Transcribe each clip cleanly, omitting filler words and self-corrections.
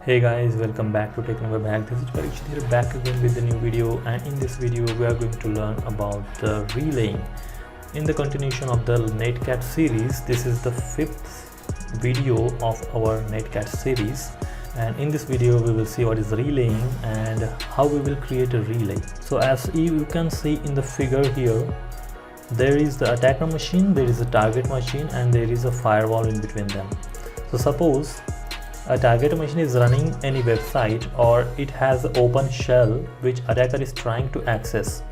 Hey guys, welcome back to Taking Web Hack. This is Parikshit here, back again with a new video, and in this video we are going to learn about the relaying. In the continuation of the Netcat series, this is the 5th video of our Netcat series, and in this video we will see what is relaying and how we will create a relay. So as you can see in the figure here, there is the attacker machine, there is a target machine, and there is a firewall in between them. So suppose a target machine is running any website, or it has an open shell which attacker is trying to access,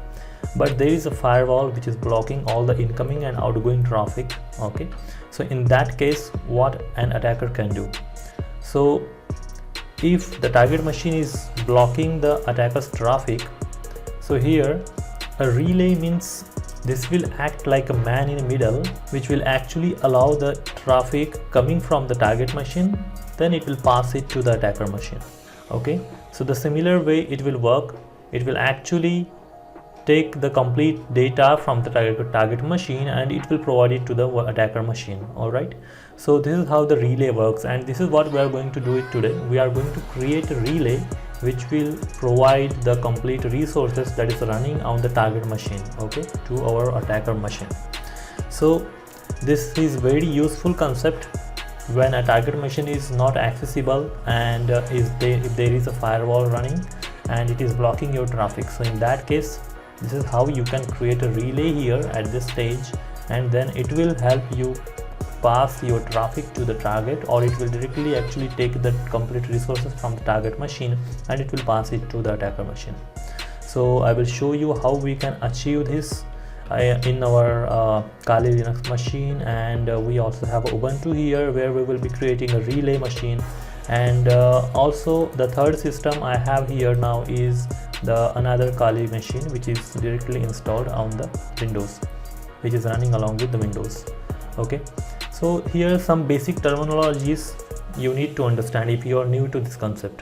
but there is a firewall which is blocking all the incoming and outgoing traffic. Okay, so in that case what an attacker can do? So if the target machine is blocking the attacker's traffic, so here a relay means this will act like a man in the middle, which will actually allow the traffic coming from the target machine, then it will pass it to the attacker machine. Okay, so the similar way it will work. It will actually take the complete data from the target machine and it will provide it to the attacker machine. All right, so this is how the relay works, and this is what we are going to do it today. We are going to create a relay which will provide the complete resources that is running on the target machine, okay, to our attacker machine. So this is very useful concept when a target machine is not accessible and if there is a firewall running and it is blocking your traffic. So in that case, this is how you can create a relay here at this stage, and then it will help you pass your traffic to the target, or it will directly actually take the complete resources from the target machine and it will pass it to the attacker machine. So I will show you how we can achieve this in our Kali Linux machine, and we also have Ubuntu here where we will be creating a relay machine. And also the third system I have here now is the another Kali machine which is directly installed on the Windows, which is running along with the Windows. Okay, so here are some basic terminologies you need to understand if you are new to this concept.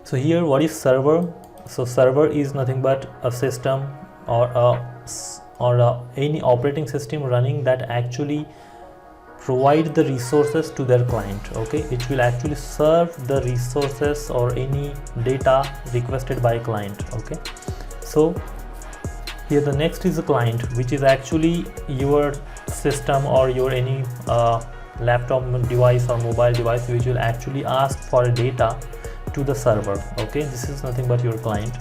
So here, what is server? So server is nothing but a system or any operating system running that actually provide the resources to their client. Okay, it will actually serve the resources or any data requested by client. Okay, so here the next is a client, which is actually your system or your any laptop device or mobile device which will actually ask for data to the server. Okay, this is nothing but your client.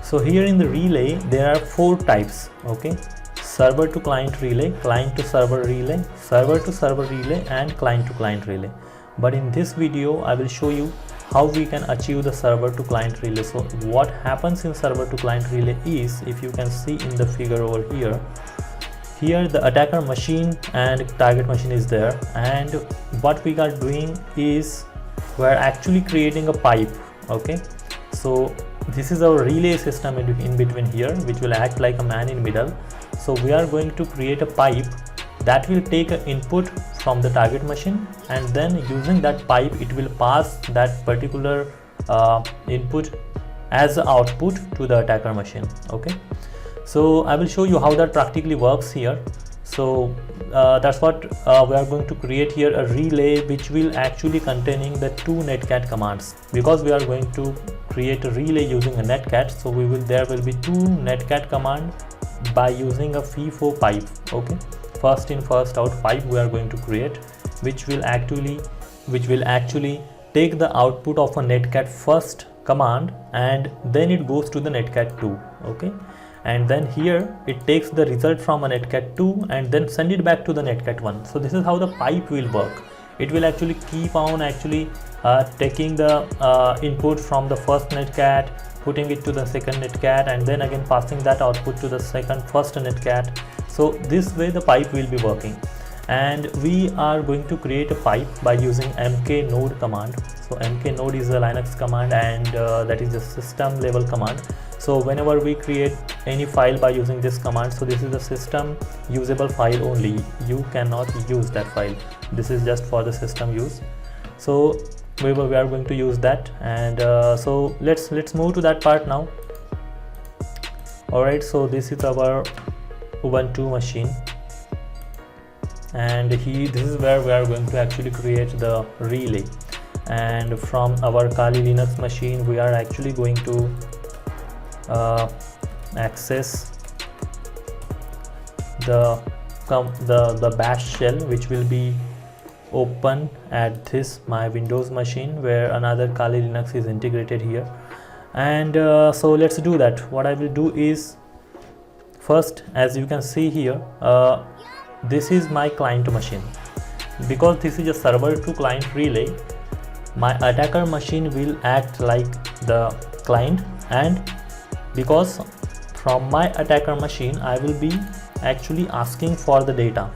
So here in the relay there are 4 types. Okay, server to client relay, client to server relay, server to server relay, and client to client relay. But in this video I will show you how we can achieve the server to client relay. So what happens in server to client relay is, if you can see in the figure over here, here the attacker machine and target machine is there, and what we are doing is we are actually creating a pipe. Okay, so this is our relay system in between here, which will act like a man in middle. So we are going to create a pipe that will take an input from the target machine, and then using that pipe it will pass that particular input as the output to the attacker machine. Okay, so I will show you how that practically works here. So that's what we are going to create here, a relay which will actually containing the 2 netcat commands, because we are going to create a relay using a netcat. So there will be 2 netcat command by using a FIFO pipe. Okay, first in first out pipe we are going to create, which will actually take the output of a netcat first command and then it goes to the netcat 2. Okay, and then here it takes the result from a netcat 2 and then send it back to the netcat 1. So this is how the pipe will work. It will actually keep on taking the input from the first netcat, putting it to the second netcat, and then again passing that output to the first netcat. So this way the pipe will be working, and we are going to create a pipe by using mknode command. So mknode is a Linux command, and that is a system level command. So whenever we create any file by using this command, so this is a system usable file only, you cannot use that file. This is just for the system use. So we are going to use that, and so let's move to that part now. Alright, so this is our Ubuntu machine, and this is where we are going to actually create the relay. and from our Kali Linux machine we are actually going to access the bash shell, which will be open at this my Windows machine where another Kali Linux is integrated here. And so let's do that. What I will do is, first, as you can see here, this is my client machine. Because this is a server to client relay, my attacker machine will act like the client, and because from my attacker machine I will be actually asking for the data.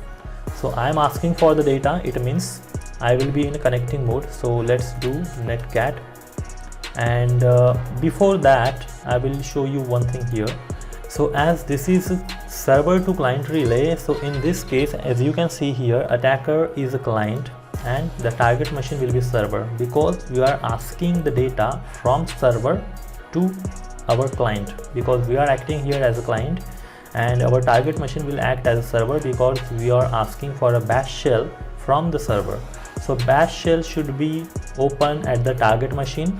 So I am asking for the data, it means I will be in a connecting mode. So let's do netcat, and before that I will show you one thing here. So as this is server to client relay, so in this case, as you can see here, attacker is a client and the target machine will be server, because we are asking the data from server to our client, because we are acting here as a client, and our target machine will act as a server because we are asking for a bash shell from the server. So bash shell should be open at the target machine,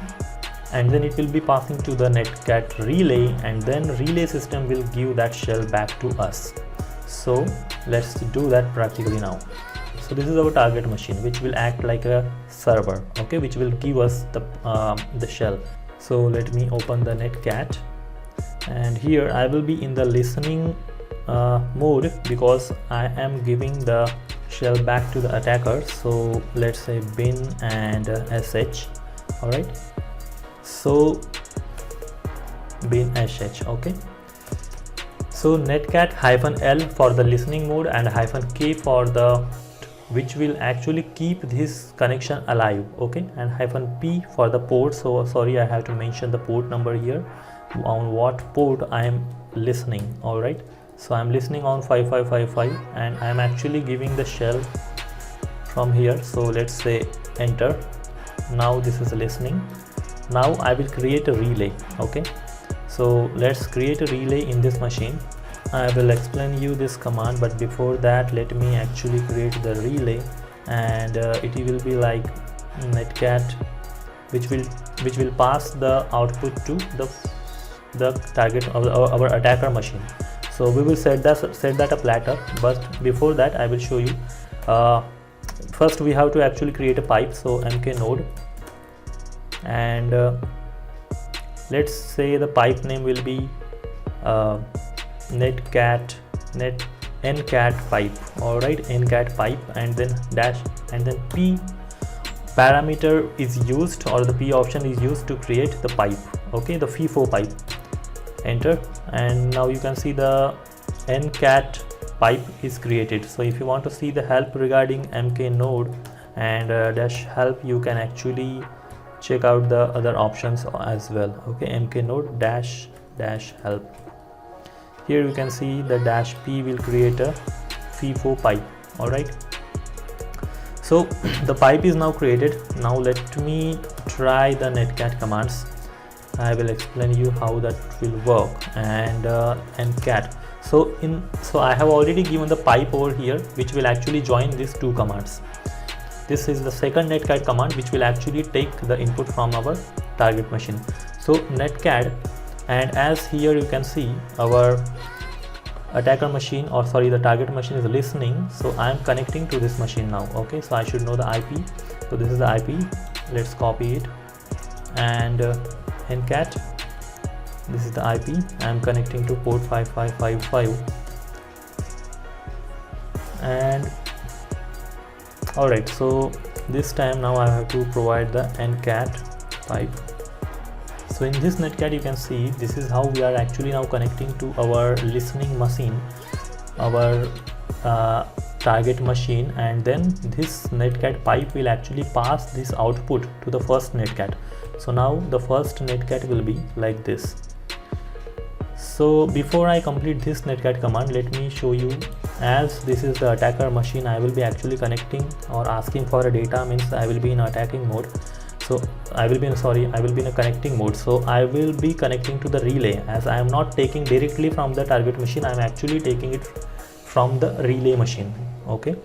and then it will be passing to the netcat relay, and then relay system will give that shell back to us. So let's do that practically now. So this is our target machine, which will act like a server, okay, which will give us the shell. So let me open the netcat, and here I will be in the listening mode because I am giving the shell back to the attacker. So let's say bin and sh. All right, so bin sh, okay. So netcat -l for the listening mode and -k for the, which will actually keep this connection alive, okay, and -p for the port. So sorry, I have to mention the port number here, on what port I am listening. All right, so I'm listening on 5555, and I'm actually giving the shell from here. So let's say enter. Now this is listening. Now I will create a relay, okay. So let's create a relay in this machine. I will explain you this command, but before that let me actually create the relay, and it will be like netcat, which will pass the output to the target of our attacker machine. So we will set that a platter, but before that I will show you. First we have to actually create a pipe. So mk node, and let's say the pipe name will be ncat pipe. All right, ncat pipe, and then dash, and then p parameter is used, or the p option is used to create the pipe, okay, the FIFO pipe. Enter, and now you can see the ncat pipe is created. So if you want to see the help regarding mk node and dash help, you can actually check out the other options as well, okay. mk node dash help. Here you can see the dash p will create a FIFO pipe. All right, so the pipe is now created. Now let me try the netcat commands. I will explain you how that will work. And ncat. So I have already given the pipe over here, which will actually join these two commands. This is the second netcat command, which will actually take the input from our target machine. So netcat, and as here you can see our attacker machine, or sorry, the target machine is listening. So I am connecting to this machine now, okay. So I should know the IP. So this is the IP. Let's copy it, and ncat, this is the IP. I am connecting to port 5555, and all right, so this time now I have to provide the ncat pipe. So in this netcat you can see this is how we are actually now connecting to our listening machine, our target machine, and then this netcat pipe will actually pass this output to the first netcat. So now the first netcat will be like this. So before I complete this netcat command, let me show you. As this is the attacker machine, I will be actually connecting or asking for a data, means I will be in attacking mode. So I will be in a connecting mode. So I will be connecting to the relay, as I am not taking directly from the target machine, I am actually taking it from the relay machine, okay.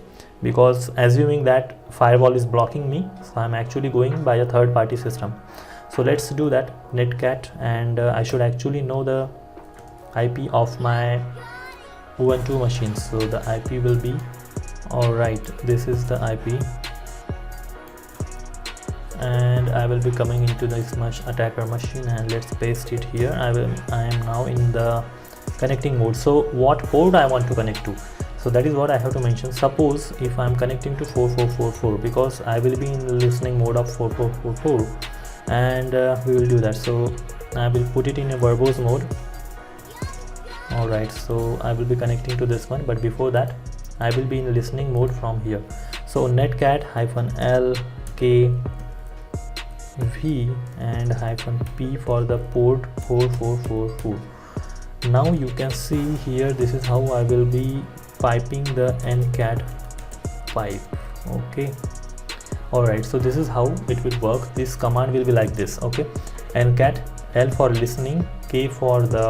because assuming that firewall is blocking me, so I'm actually going by a third-party system. So let's do that, netcat, and I should actually know the IP of my Ubuntu machine. So the IP will be, alright, this is the IP, and I will be coming into this attacker machine, and let's paste it here. I am now in the connecting mode. So what port I want to connect to, so that is what I have to mention. Suppose if I'm connecting to 4444, because I will be in the listening mode of 4444, and we will do that. So I will put it in a verbose mode. Alright, so I will be connecting to this one, but before that I will be in listening mode from here. So netcat -l k v and -p for the port 4444. Now you can see here, this is how I will be piping the ncat pipe. Okay, alright, so this is how it will work. This command will be like this. Okay, ncat, L for listening, K for the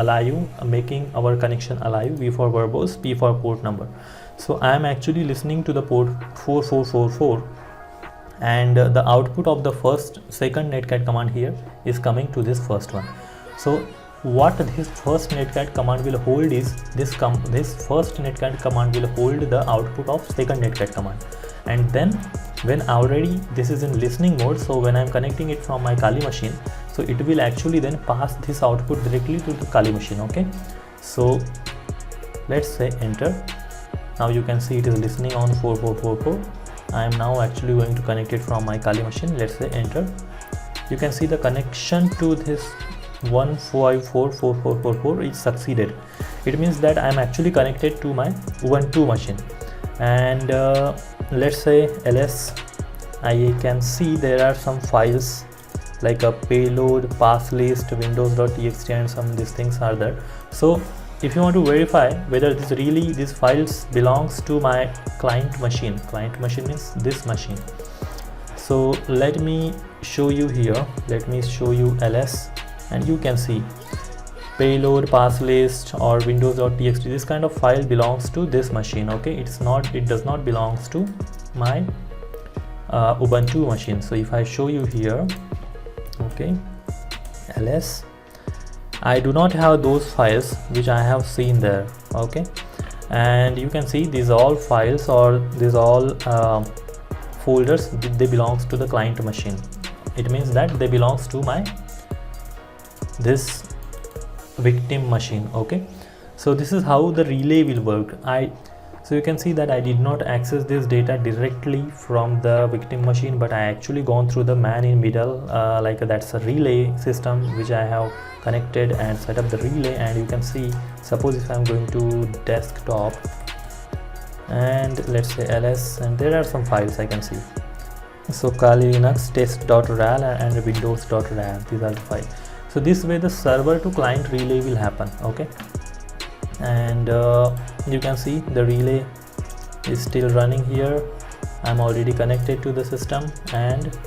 alive, making our connection alive, V for verbose, P for port number. So I am actually listening to the port 4444, and the output of the second netcat command here is coming to this first one. So what this first netcat command will hold is this first netcat command will hold the output of second netcat command, and then when already this is in listening mode, so when I'm connecting it from my Kali machine, so it will actually then pass this output directly to the Kali machine. Okay, so let's say enter. Now you can see it is listening on 4444. I am now actually going to connect it from my Kali machine. Let's say enter. You can see the connection to this 1544444 is succeeded. It means that I am actually connected to my Ubuntu machine. And let's say ls, I can see there are some files like a payload, pass list, windows.txt, and some these things are there. So if you want to verify whether these files belongs to my client machine means this machine. So let me show you here. Let me show you ls, and you can see payload, pass list, or windows.txt. This kind of file belongs to this machine. Okay, it does not belongs to my Ubuntu machine. So if I show you here, okay, ls, I do not have those files which I have seen there. Okay, and you can see these all files, or these all folders, they belongs to the client machine. It means that they belongs to my this victim machine. Okay, so this is how the relay will work. So you can see that I did not access this data directly from the victim machine, but I actually gone through the man in middle, like that's a relay system which I have connected and set up the relay. And you can see, suppose if I'm going to desktop and let's say ls, and there are some files I can see. So Kali Linux test.ral and windows.ral, these are the files. So this way the server to client relay will happen. Okay, and you can see the relay is still running here. I'm already connected to the system, and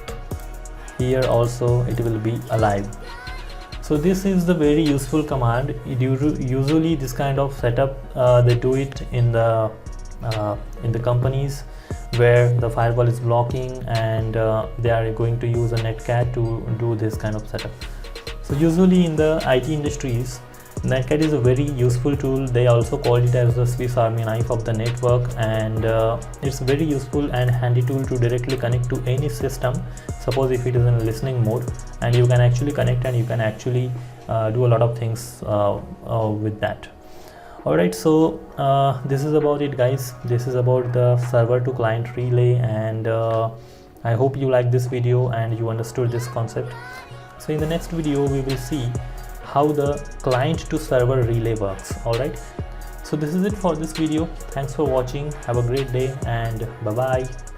here also it will be alive. So this is the very useful command. Usually this kind of setup they do it in the companies where the firewall is blocking, and they are going to use a netcat to do this kind of setup. So usually in the IT industries, netcat is a very useful tool. They also call it as the Swiss Army knife of the network, and it's a very useful and handy tool to directly connect to any system. Suppose if it is in listening mode, and you can actually connect, and you can actually do a lot of things with that. Alright, so this is about it, guys. This is about the server to client relay, and I hope you like this video and you understood this concept. So in the next video we will see how the client to server relay works. Alright, so this is it for this video. Thanks for watching. Have a great day, and bye bye.